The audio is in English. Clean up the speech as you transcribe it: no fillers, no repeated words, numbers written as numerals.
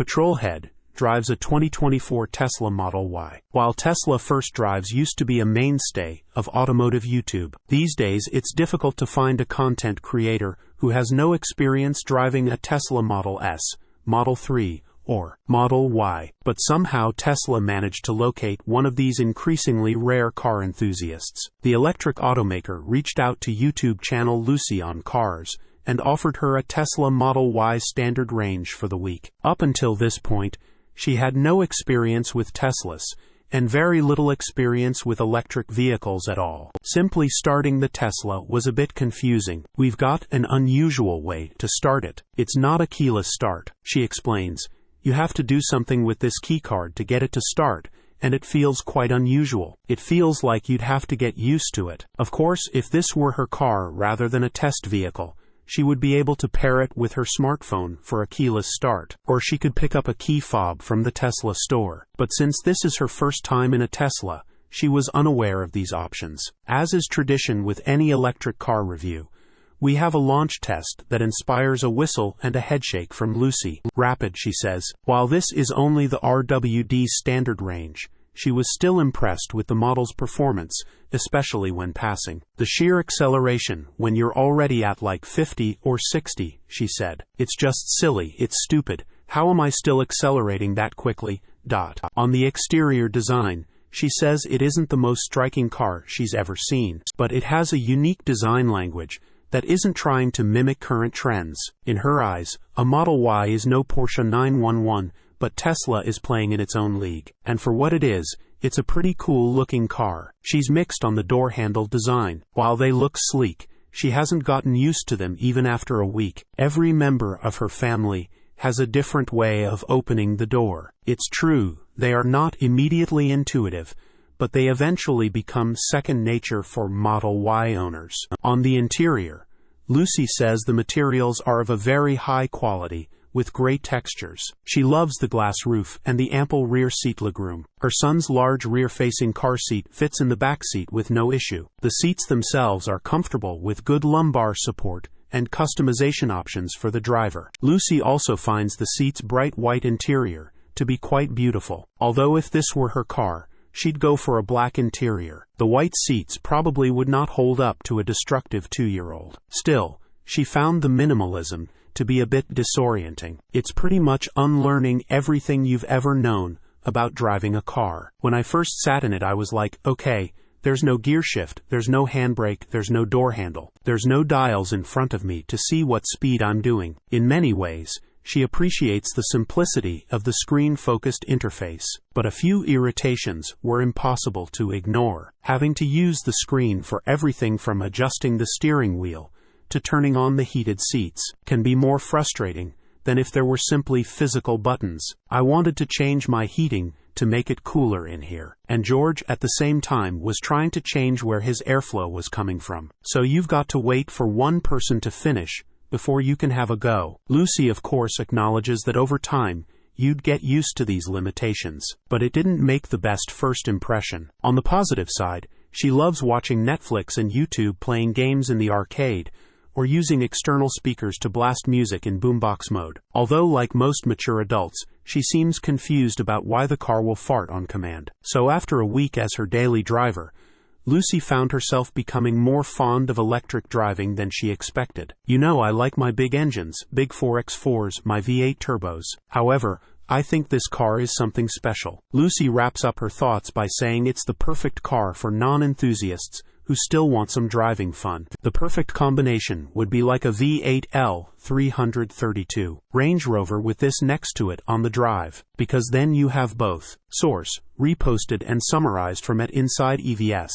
Petrolhead, drives a 2024 Tesla Model Y. While Tesla first drives used to be a mainstay of automotive YouTube, these days it's difficult to find a content creator who has no experience driving a Tesla Model S, Model 3, or Model Y. But somehow Tesla managed to locate one of these increasingly rare car enthusiasts. The electric automaker reached out to YouTube channel Lucy on Cars and offered her a Tesla Model Y standard range for the week. Up until this point, she had no experience with Teslas and very little experience with electric vehicles at all. Simply starting the Tesla was a bit confusing. "We've got an unusual way to start it. It's not a keyless start," she explains. "You have to do something with this keycard to get it to start, and it feels quite unusual. It feels like you'd have to get used to it." Of course, if this were her car rather than a test vehicle, she would be able to pair it with her smartphone for a keyless start, or she could pick up a key fob from the Tesla store. But since this is her first time in a Tesla, she was unaware of these options. As is tradition with any electric car review, we have a launch test that inspires a whistle and a headshake from Lucy. "Rapid," she says. While this is only the RWD standard range, she was still impressed with the model's performance, especially when passing. "The sheer acceleration when you're already at like 50 or 60, she said. "It's just silly, it's stupid. How am I still accelerating that quickly?" On the exterior design, she says it isn't the most striking car she's ever seen, but it has a unique design language that isn't trying to mimic current trends. In her eyes, a Model Y is no Porsche 911, but Tesla is playing in its own league. And for what it is, it's a pretty cool-looking car. She's mixed on the door handle design. While they look sleek, she hasn't gotten used to them even after a week. Every member of her family has a different way of opening the door. It's true, they are not immediately intuitive, but they eventually become second nature for Model Y owners. On the interior, Lucy says the materials are of a very high quality, with great textures. She loves the glass roof and the ample rear seat legroom. Her son's large rear-facing car seat fits in the back seat with no issue. The seats themselves are comfortable with good lumbar support and customization options for the driver. Lucy also finds the seat's bright white interior to be quite beautiful. Although if this were her car, she'd go for a black interior. The white seats probably would not hold up to a destructive 2-year-old. Still, she found the minimalism to be a bit disorienting. It's pretty much unlearning everything you've ever known about driving a car. When I first sat in it, I was like, okay, there's no gear shift, there's no handbrake, there's no door handle, there's no dials in front of me to see what speed I'm doing. In many ways, she appreciates the simplicity of the screen-focused interface, but a few irritations were impossible to ignore. Having to use the screen for everything from adjusting the steering wheel to turning on the heated seats can be more frustrating than if there were simply physical buttons. I wanted to change my heating to make it cooler in here, and George at the same time was trying to change where his airflow was coming from. So you've got to wait for one person to finish before you can have a go. Lucy, of course, acknowledges that over time, you'd get used to these limitations, but it didn't make the best first impression. On the positive side, she loves watching Netflix and YouTube, playing games in the arcade, or using external speakers to blast music in boombox mode. Although, like most mature adults, she seems confused about why the car will fart on command. So after a week as her daily driver, Lucy found herself becoming more fond of electric driving than she expected. "You know, I like my big engines, big 4x4s, my V8 turbos. However, I think this car is something special." Lucy wraps up her thoughts by saying it's the perfect car for non-enthusiasts who still want some driving fun. The perfect combination would be like a V8L 332 Range Rover with this next to it on the drive, because then you have both. Source: reposted and summarized from @insideevs.